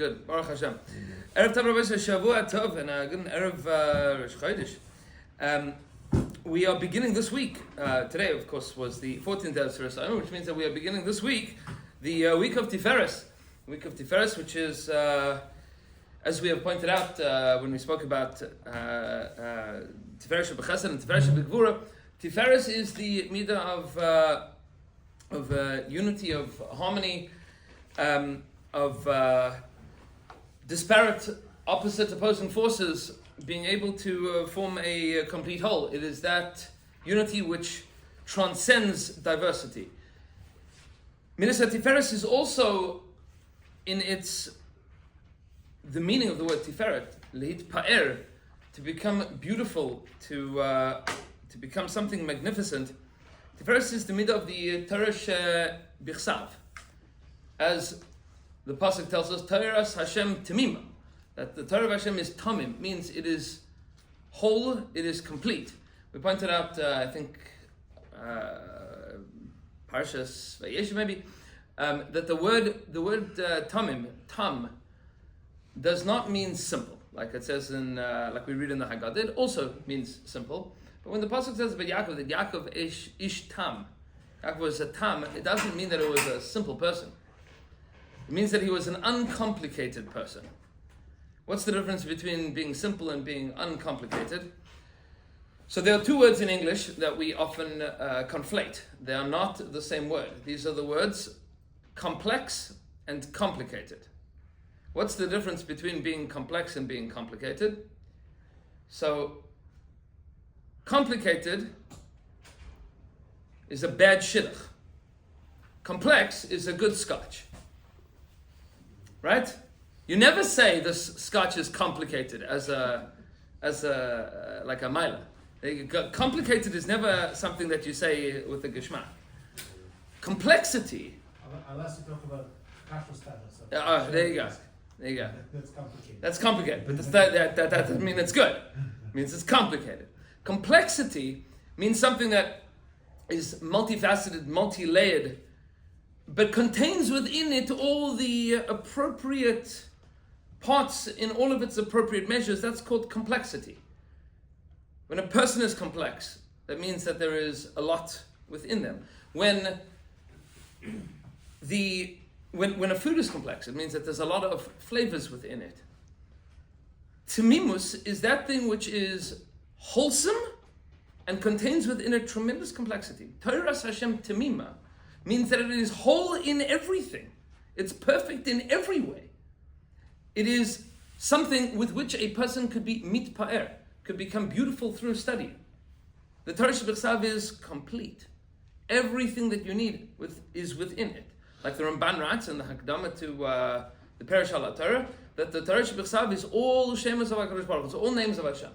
Good. Baruch Hashem. Erev Tov Rabbi Shavua Tov and good Erev Rosh Chodesh. We are beginning this week. Today, of course, was the 14th of Torah, which means that we are beginning this week the week of Tiferet. Week of Tiferet, which is, as we have pointed out when we spoke about Tiferet Shebechesed and Tiferet Shebegvura, Tiferet is the midah of unity, of harmony, of disparate, opposite, opposing forces being able to form a complete whole. It is that unity which transcends diversity. Midas Tiferet is also, in the meaning of the word Tiferet, lehit pa'er, to become beautiful, to become something magnificent. Tiferet is the midah of the Torah Shebitfaaret, as the pasuk tells us, Torah Hashem Tamima, that the Torah of Hashem is tamim, means it is whole, it is complete. We pointed out, I think, Parshas Vayeshev maybe, that the word tamim, tam, does not mean simple, like it says in, like we read in the Haggadah. It also means simple, but when the pasuk says about Yaakov, that Yaakov ish tam, Yaakov was a tam, it doesn't mean that it was a simple person. It means that he was an uncomplicated person. What's the difference between being simple and being uncomplicated? So there are two words in English that we often conflate. They are not the same word. These are the words complex and complicated. What's the difference between being complex and being complicated? So, complicated is a bad shidduch. Complex is a good scotch. Right? You never say this scotch is complicated as a like a mila. Complicated is never something that you say with a geschmack. Complexity. Unless you talk about kashrus status. There you go. There you go. That's complicated. That's complicated, but that doesn't mean it's good. It means it's complicated. Complexity means something that is multifaceted, multi-layered, but contains within it all the appropriate parts in all of its appropriate measures. That's called complexity. When a person is complex, that means that there is a lot within them. When a food is complex, it means that there's a lot of flavors within it. Tamimus is that thing which is wholesome and contains within it tremendous complexity. Torah Hashem Tamima means that it is whole in everything. It's perfect in every way. It is something with which a person could be mitpa'er, could become beautiful through study. The Torah Shebitfaaret is complete. Everything that you need is within it. Like the Ramban writes in the Hakdama to the Perush HaTorah, that the Torah Shebitfaaret is all Shemas of HaKadosh Baruch Hu. It's all names of Hashem.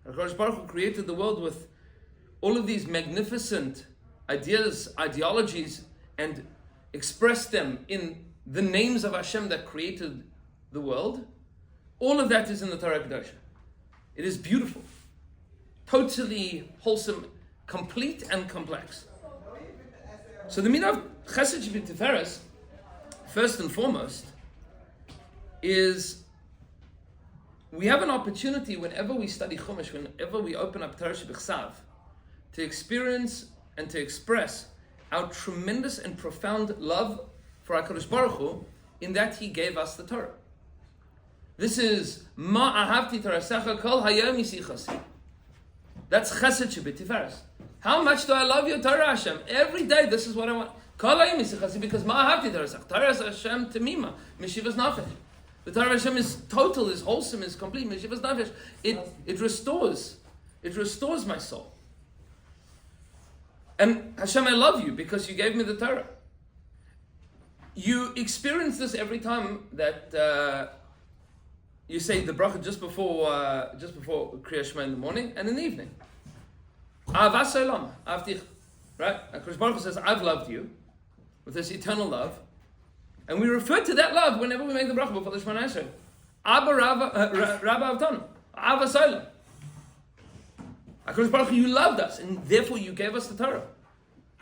HaKadosh Baruch Hu created the world with all of these magnificent ideas, ideologies, and expressed them in the names of Hashem that created the world. All of that is in the Torah Kedosha. It is beautiful, totally wholesome, complete and complex. So the midah of Chesed Shebetfaaret, first and foremost, is we have an opportunity whenever we study Chumash, whenever we open up Torah Shebitfaaret, to experience and to express our tremendous and profound love for HaKadosh Baruch Hu, in that He gave us the Torah. This is Ma Ahavti Torasecha Kol Hayom Yisichasi. That's Chesed Shebetfaaret. How much do I love your Torah, Hashem? Every day, this is what I want. Kol Hayom Yisichasi, because Ma Ahavti Torasecha. Torah Hashem Tamima, Meshivas Nafesh. The Torah Hashem is total, is wholesome, is complete. Meshivas Nafesh. It restores. It restores my soul. And Hashem, I love you because you gave me the Torah. You experience this every time that you say the bracha just before Kriyat Shema in the morning and in the evening. Avas Olam, Avtich, right? HaKadosh Baruch Hu says, I've loved you with this eternal love, and we refer to that love whenever we make the bracha before the Shema Esrei. Abba Rabba Avtanu, Avas Olam. HaKadosh Baruch Hu, you loved us, and therefore you gave us the Torah.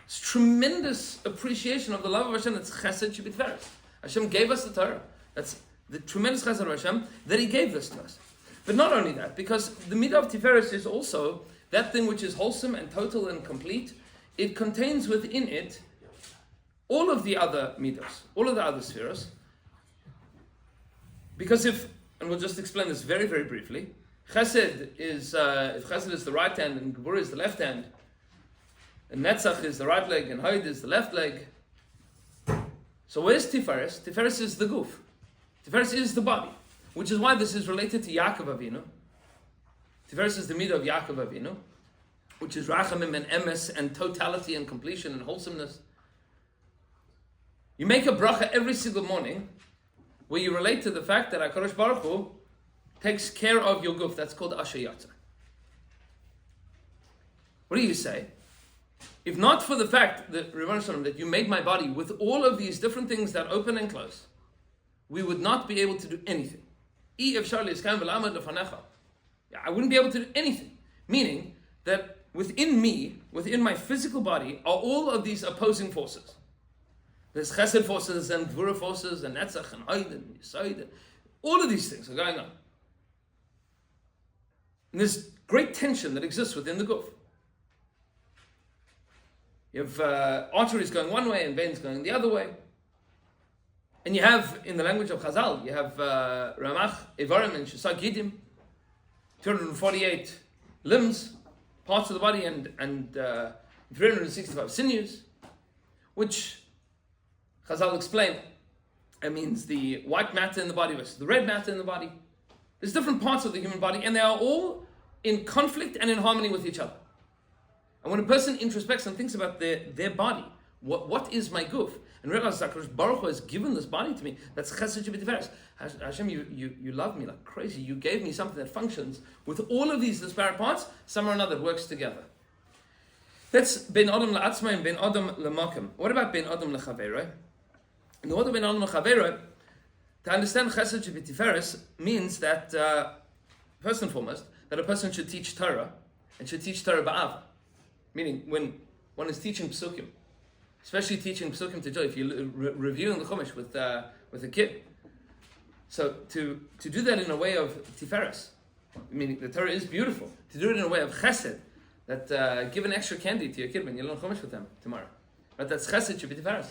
It's tremendous appreciation of the love of Hashem. That's Chesed Shebetfaaret. Hashem gave us the Torah. That's the tremendous chesed of Hashem, that He gave this to us. But not only that, because the midah of Tiferes is also that thing which is wholesome and total and complete. It contains within it all of the other midos, all of the other spheres. Because and we'll just explain this very, very briefly, chesed is, if chesed is the right hand and gevura is the left hand, and netzach is the right leg and hod is the left leg. So where's Tiferes? Tiferes is the guf. Tiferes is the body, which is why this is related to Yaakov Avinu. Tiferes is the midah of Yaakov Avinu, which is rachamim and emes and totality and completion and wholesomeness. You make a bracha every single morning where you relate to the fact that HaKadosh Baruch Hu takes care of your guf. That's called Asher Yatza. What do you say? If not for the fact that, that you made my body with all of these different things that open and close, we would not be able to do anything. I wouldn't be able to do anything. Meaning that within me, within my physical body, are all of these opposing forces. There's chesed forces and gvura forces and netzach and hod and yesod. All of these things are going on. And there's great tension that exists within the guf. You have arteries going one way and veins going the other way. And you have, in the language of Chazal, you have Ramach, Evarim, and Shesag Gidim, 248 limbs, parts of the body, and 365 sinews, which Chazal explain, it means the white matter in the body versus the red matter in the body. There's different parts of the human body, and they are all in conflict and in harmony with each other. And when a person introspects and thinks about their body, what is my guf? And realizes that Baruch Hu has given this body to me, that's chesed Shebetfaaret. Hashem, you love me like crazy. You gave me something that functions with all of these disparate parts, somehow or another it works together. That's ben adam la'atzma and ben adam la'makim. What about ben adam la'chaveroi? In the word of ben adam la'chaveroi, to understand chesed Shebetfaaret means that, first and foremost, that a person should teach Torah, and should teach Torah ba'ava. Meaning, when one is teaching psukim, especially teaching psukim to Joy, if you're reviewing the Chumash with a kid, so to do that in a way of Tiferes, meaning the Torah is beautiful, to do it in a way of chesed, that give an extra candy to your kid when you learn Chumash with them tomorrow. But that's chesed Shebetfaaret.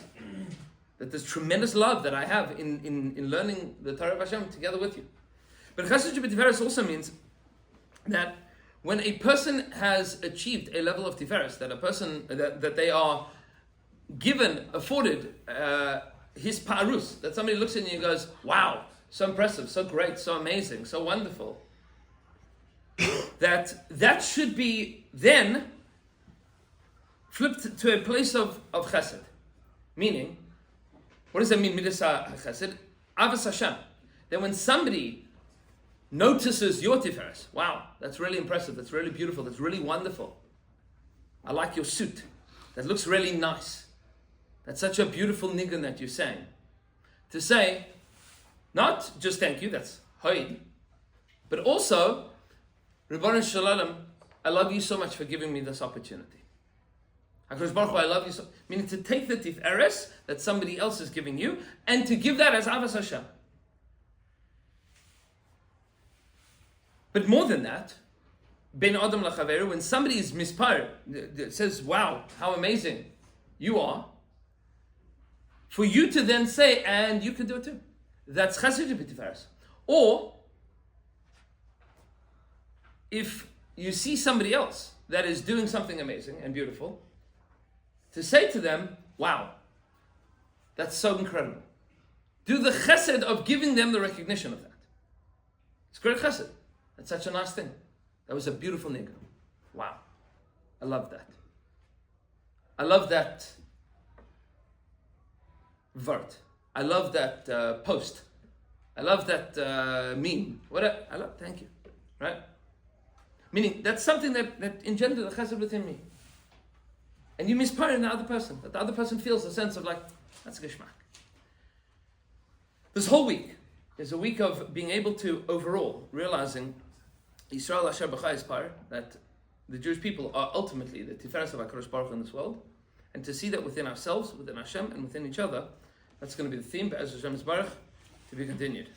That there's tremendous love that I have in learning the Torah of Hashem together with you. But chesed Shebetfaaret also means that when a person has achieved a level of Tiferes, that a person that they are afforded his parus, that somebody looks at you and goes, wow, so impressive, so great, so amazing, so wonderful, that should be then flipped to a place of chesed. Meaning, what does that mean, midas chesed? Avas Hashem. That when somebody notices your Tiferes, wow, that's really impressive, that's really beautiful, that's really wonderful. I like your suit. That looks really nice. That's such a beautiful niggun that you're saying. To say, not just thank you, that's hod, but also, Ribono Shel Olam, I love you so much for giving me this opportunity. HaKadosh Baruch Hu, I love you so. Meaning to take the Tiferes that somebody else is giving you, and to give that as Avas Hashem. But more than that, Ben Adam Lachaveru, when somebody is mispar, says, wow, how amazing you are, for you to then say, and you can do it too. That's chesed Shebetfaaret. Or, if you see somebody else that is doing something amazing and beautiful, to say to them, wow, that's so incredible. Do the chesed of giving them the recognition of that. It's great chesed. That's such a nice thing. That was a beautiful nigga. Wow. I love that. I love that vert. I love that post. I love that meme. Thank you. Right? Meaning, that's something that engendered a chesed within me. And you mispire in the other person. That the other person feels a sense of like, that's a geschmack. This whole week is a week of being able to, overall, realizing Yisrael Asher B'chai Ispar, that the Jewish people are ultimately the Tiferes of HaKadosh Baruch Hu in this world, and to see that within ourselves, within Hashem, and within each other. That's going to be the theme, Be'ez Hashem Yisbarach, to be continued.